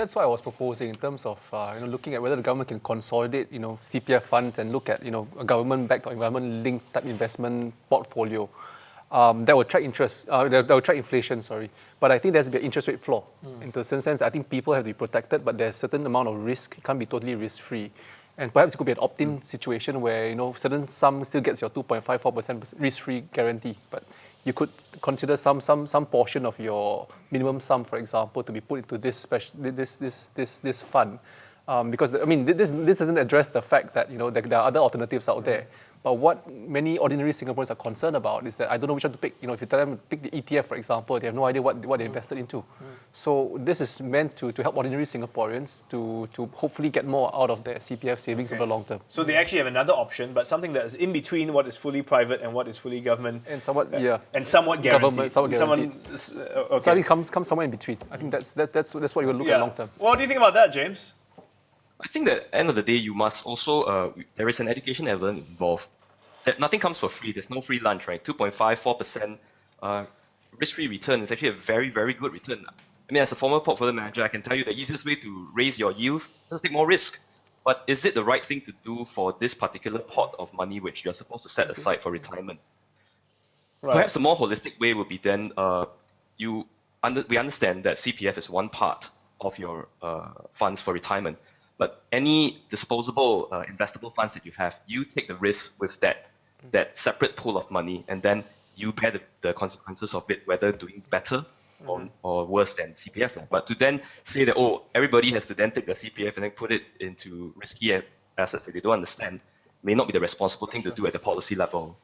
that's what I was proposing in terms of looking at whether the government can consolidate CPF funds and look at a government-backed or government-linked type investment portfolio that will track interest, that will track inflation. Sorry, but I think there has to be an interest rate floor. In a sense, I think people have to be protected, but there's a certain amount of risk. It can't be totally risk-free. And perhaps it could be an opt-in situation where certain sum still gets your 2.54% risk-free guarantee, but you could consider some portion of your minimum sum, for example, to be put into this fund, because this doesn't address the fact that there are other alternatives out there. But what many ordinary Singaporeans are concerned about is that I don't know which one to pick. If you tell them to pick the ETF, for example, they have no idea what they invested into. So this is meant to help ordinary Singaporeans to hopefully get more out of their CPF savings over the long term. So they actually have another option, but something that is in between what is fully private and what is fully government. And somewhat, and somewhat guaranteed. Somewhat guaranteed. Okay. So I think it comes somewhere in between. I think that's what you will look at long term. What do you think about that, James? I think that at the end of the day, you must also, there is an education element involved. That nothing comes for free. There's no free lunch, right? 2.54% risk-free return is actually a very, very good return. I mean, as a former portfolio manager, I can tell you the easiest way to raise your yields is to take more risk. But is it the right thing to do for this particular pot of money which you're supposed to set aside for retirement? Right. Perhaps a more holistic way would be then we understand that CPF is one part of your funds for retirement. But any disposable, investable funds that you have, you take the risk with that separate pool of money, and then you bear the consequences of it, whether doing better or worse than CPF. But to then say that, everybody has to then take the CPF and then put it into risky assets that they don't understand may not be the responsible thing to do at the policy level.